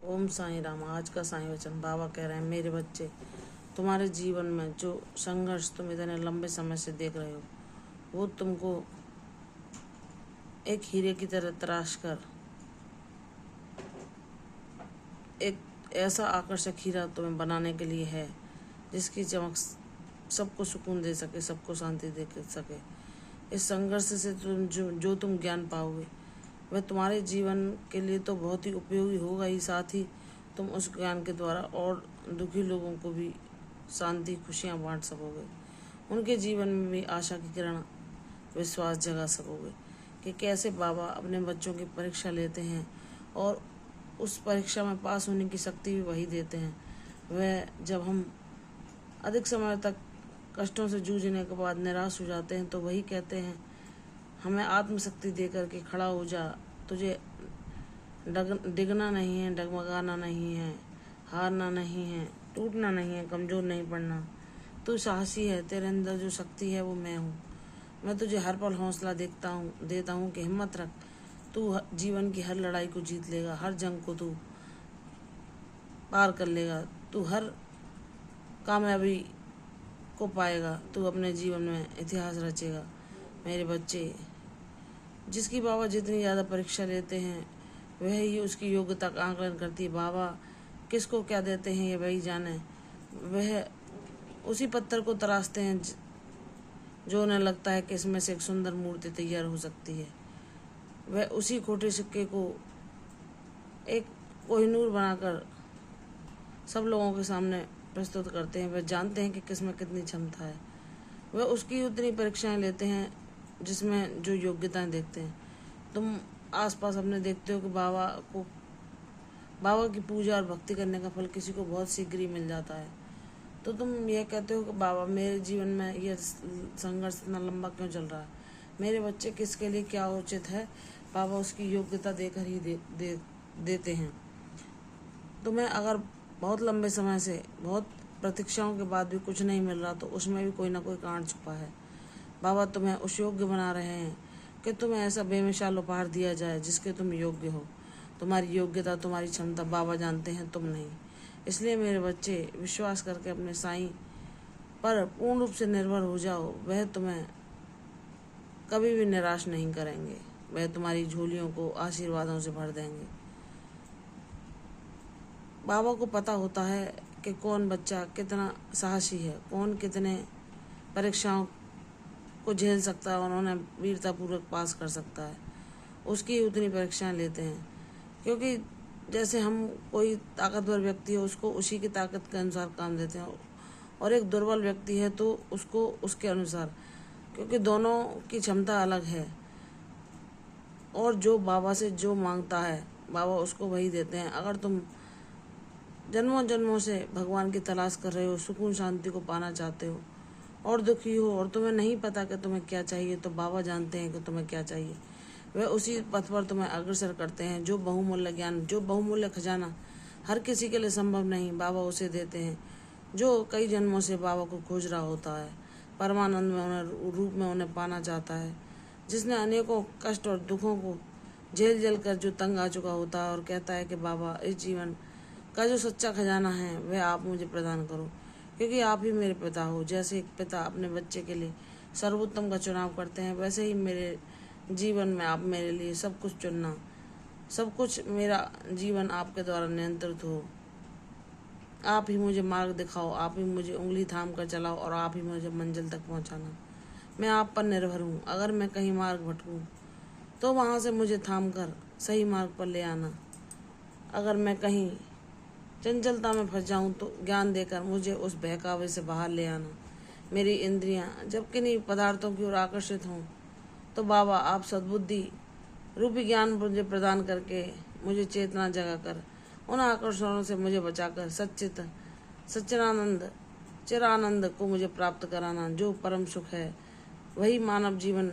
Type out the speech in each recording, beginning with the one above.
ओम साईं राम। आज का साईं वचन बाबा कह रहे हैं, मेरे बच्चे, तुम्हारे जीवन में जो संघर्ष तुम इतने लंबे समय से देख रहे हो, वो तुमको एक हीरे की तरह तराश कर एक ऐसा आकर्षक हीरा तुम्हें बनाने के लिए है, जिसकी चमक सबको सुकून दे सके, सबको शांति दे सके। इस संघर्ष से जो तुम ज्ञान पाओगे, वह तुम्हारे जीवन के लिए तो बहुत ही उपयोगी होगा ही, साथ ही तुम उस ज्ञान के द्वारा और दुखी लोगों को भी शांति, खुशियाँ बांट सकोगे। उनके जीवन में भी आशा की किरण, विश्वास जगा सकोगे कि कैसे बाबा अपने बच्चों की परीक्षा लेते हैं और उस परीक्षा में पास होने की शक्ति भी वही देते हैं। वह जब हम अधिक समय तक कष्टों से जूझने के बाद निराश हो जाते हैं, तो वही कहते हैं, हमें आत्मशक्ति दे करके खड़ा हो जा, तुझे डिगना नहीं है, डगमगाना नहीं है, हारना नहीं है, टूटना नहीं है, कमज़ोर नहीं पड़ना। तू साहसी है, तेरे अंदर जो शक्ति है वो मैं हूँ। मैं तुझे हर पल हौसला देता हूँ कि हिम्मत रख, तू जीवन की हर लड़ाई को जीत लेगा, हर जंग को तू पार कर लेगा, तू हर कामयाबी को पाएगा, तू अपने जीवन में इतिहास रचेगा। मेरे बच्चे, जिसकी बाबा जितनी ज़्यादा परीक्षा लेते हैं, वह ही उसकी योग्यता का आंकलन करती है। बाबा किसको क्या देते हैं ये वही जाने। वह उसी पत्थर को तराशते हैं जो उन्हें लगता है कि इसमें से एक सुंदर मूर्ति तैयार हो सकती है। वह उसी खोटे सिक्के को एक कोहिनूर बनाकर सब लोगों के सामने प्रस्तुत करते हैं। वह जानते हैं कि किसमें कितनी क्षमता है। वह उसकी उतनी परीक्षाएं लेते हैं जिसमें जो योग्यताएं देखते हैं। तुम आसपास अपने देखते हो कि बाबा की पूजा और भक्ति करने का फल किसी को बहुत शीघ्र ही मिल जाता है, तो तुम यह कहते हो कि बाबा, मेरे जीवन में यह संघर्ष इतना लंबा क्यों चल रहा है? मेरे बच्चे, किसके लिए क्या उचित है, बाबा उसकी योग्यता देकर ही देते हैं। तुम्हें अगर बहुत लंबे समय से, बहुत प्रतीक्षाओं के बाद भी कुछ नहीं मिल रहा, तो उसमें भी कोई ना कोई कारण छुपा है। बाबा तुम्हें उस योग्य बना रहे हैं कि तुम्हें ऐसा बेमिसाल उपहार दिया जाए जिसके तुम योग्य हो। तुम्हारी योग्यता, तुम्हारी क्षमता बाबा जानते हैं, तुम नहीं। इसलिए मेरे बच्चे, विश्वास करके अपने साईं पर पूर्ण रूप से निर्भर हो जाओ। वह तुम्हें कभी भी निराश नहीं करेंगे। वह तुम्हारी झोलियों को आशीर्वादों से भर देंगे। बाबा को पता होता है कि कौन बच्चा कितना साहसी है, कौन कितने परीक्षाओं को झेल सकता है और उन्हें वीरतापूर्वक पास कर सकता है। उसकी उतनी परीक्षाएं लेते हैं, क्योंकि जैसे हम कोई ताकतवर व्यक्ति है, उसको उसी की ताकत के अनुसार काम देते हैं, और एक दुर्बल व्यक्ति है तो उसको उसके अनुसार, क्योंकि दोनों की क्षमता अलग है। और जो बाबा से जो मांगता है, बाबा उसको वही देते हैं। अगर तुम जन्मों जन्मों से भगवान की तलाश कर रहे हो, सुकून शांति को पाना चाहते हो और दुखी हो और तुम्हें नहीं पता कि तुम्हें क्या चाहिए, तो बाबा जानते हैं कि तुम्हें क्या चाहिए। वे उसी पथ पर तुम्हें अग्रसर करते हैं। जो बहुमूल्य ज्ञान, जो बहुमूल्य खजाना हर किसी के लिए संभव नहीं, बाबा उसे देते हैं जो कई जन्मों से बाबा को खोज रहा होता है, परमानंद में उन्हें रूप में उन्हें पाना चाहता है, जिसने अनेकों कष्ट और दुखों को झेल कर जो तंग आ चुका होता है और कहता है कि बाबा, इस जीवन का जो सच्चा खजाना है वह आप मुझे प्रदान करो, क्योंकि आप ही मेरे पिता हो। जैसे एक पिता अपने बच्चे के लिए सर्वोत्तम का चुनाव करते हैं, वैसे ही मेरे जीवन में आप मेरे लिए सब कुछ चुनना, सब कुछ मेरा जीवन आपके द्वारा नियंत्रित हो। आप ही मुझे मार्ग दिखाओ, आप ही मुझे उंगली थाम कर चलाओ और आप ही मुझे मंजिल तक पहुंचाना। मैं आप पर निर्भर हूँ। अगर मैं कहीं मार्ग भटकूँ तो वहाँ से मुझे थाम कर सही मार्ग पर ले आना। अगर मैं कहीं चंचलता में फंस जाऊँ तो ज्ञान देकर मुझे उस बहकावे से बाहर ले आना। मेरी इंद्रियां जब किन्हीं पदार्थों की ओर आकर्षित हों, तो बाबा आप सद्बुद्धि रूपी ज्ञान मुझे प्रदान करके मुझे चेतना जगाकर उन आकर्षणों से मुझे बचाकर सच्चिदानंद चिरानंद को मुझे प्राप्त कराना। जो परम सुख है वही मानव जीवन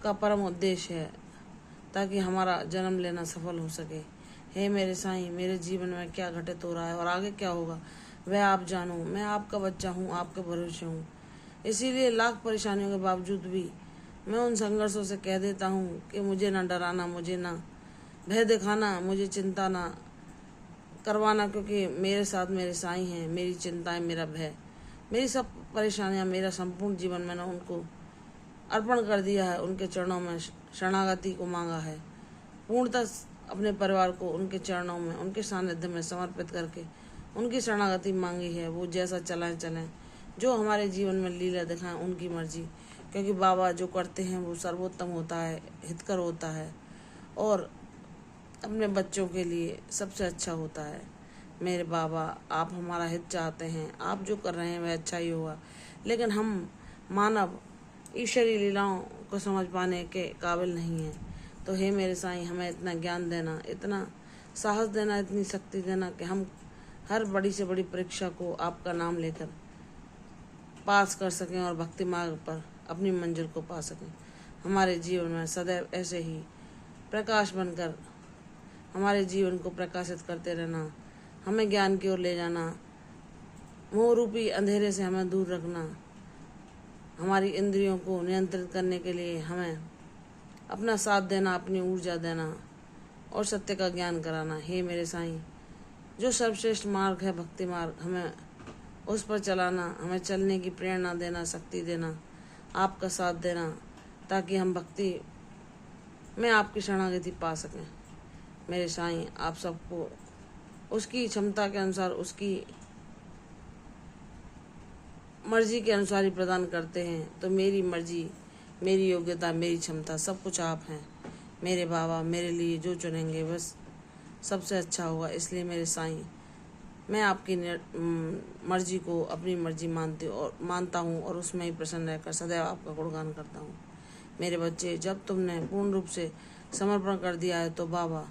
का परम उद्देश्य है, ताकि हमारा जन्म लेना सफल हो सके। हे मेरे साईं, मेरे जीवन में क्या घटित हो रहा है और आगे क्या होगा वह आप जानो। मैं आपका बच्चा हूँ, आपके भरोसे हूँ। इसीलिए लाख परेशानियों के बावजूद भी मैं उन संघर्षों से कह देता हूँ कि मुझे ना डराना, मुझे ना भय दिखाना, मुझे चिंता ना करवाना, क्योंकि मेरे साथ मेरे साईं हैं। मेरी चिंताएं, मेरा भय, मेरी सब परेशानियां, मेरा संपूर्ण जीवन मैंने उनको अर्पण कर दिया है। उनके चरणों में शरणागति को मांगा है। पूर्णतः अपने परिवार को उनके चरणों में, उनके सानिध्य में समर्पित करके उनकी शरणागति मांगी है। वो जैसा चलाएं चलें, जो हमारे जीवन में लीला दिखाएं, उनकी मर्जी। क्योंकि बाबा जो करते हैं वो सर्वोत्तम होता है, हितकर होता है और अपने बच्चों के लिए सबसे अच्छा होता है। मेरे बाबा, आप हमारा हित चाहते हैं, आप जो कर रहे हैं वह अच्छा ही होगा, लेकिन हम मानव ईश्वरीय लीलाओं को समझ पाने के काबिल नहीं हैं। तो हे मेरे साईं, हमें इतना ज्ञान देना, इतना साहस देना, इतनी शक्ति देना कि हम हर बड़ी से बड़ी परीक्षा को आपका नाम लेकर पास कर सकें और भक्ति मार्ग पर अपनी मंजिल को पा सकें। हमारे जीवन में सदैव ऐसे ही प्रकाश बनकर हमारे जीवन को प्रकाशित करते रहना, हमें ज्ञान की ओर ले जाना, मोह रूपी अंधेरे से हमें दूर रखना, हमारी इंद्रियों को नियंत्रित करने के लिए हमें अपना साथ देना, अपनी ऊर्जा देना और सत्य का ज्ञान कराना। हे मेरे साईं, जो सर्वश्रेष्ठ मार्ग है भक्ति मार्ग, हमें उस पर चलाना, हमें चलने की प्रेरणा देना, शक्ति देना, आपका साथ देना, ताकि हम भक्ति में आपकी शरणागति पा सकें। मेरे साईं, आप सबको उसकी क्षमता के अनुसार, उसकी मर्जी के अनुसार ही प्रदान करते हैं। तो मेरी मर्जी, मेरी योग्यता, मेरी क्षमता, सब कुछ आप हैं। मेरे बाबा मेरे लिए जो चुनेंगे बस सबसे अच्छा होगा। इसलिए मेरे साईं, मैं आपकी मर्जी को अपनी मर्जी मानता हूँ और उसमें ही प्रसन्न रहकर सदैव आपका गुणगान करता हूँ। मेरे बच्चे, जब तुमने पूर्ण रूप से समर्पण कर दिया है तो बाबा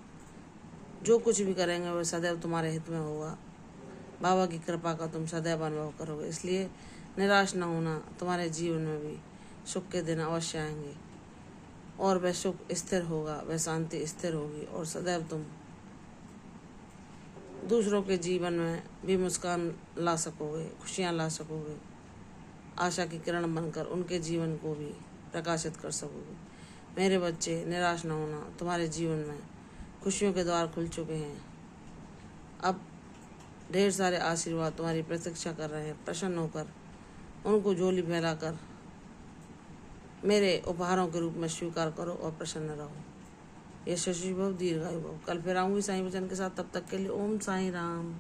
जो कुछ भी करेंगे वह सदैव तुम्हारे हित में होगा। बाबा की कृपा का तुम सदैव अनुभव करोगे। इसलिए निराश न होना, तुम्हारे जीवन में भी सुख के दिन अवश्य आएंगे और वह सुख स्थिर होगा, वह शांति स्थिर होगी और सदैव तुम दूसरों के जीवन में भी मुस्कान ला सकोगे, खुशियाँ ला सकोगे, आशा की किरण बनकर उनके जीवन को भी प्रकाशित कर सकोगे। मेरे बच्चे, निराश न होना, तुम्हारे जीवन में खुशियों के द्वार खुल चुके हैं। अब ढेर सारे आशीर्वाद तुम्हारी प्रतीक्षा कर रहे हैं। प्रसन्न होकर उनको झोली फैलाकर मेरे उपहारों के रूप में स्वीकार करो और प्रसन्न रहो। यशस्वी भव, दीर्घायु भव। कल फिर आऊँगी साईं वचन के साथ, तब तक के लिए ओम साईं राम।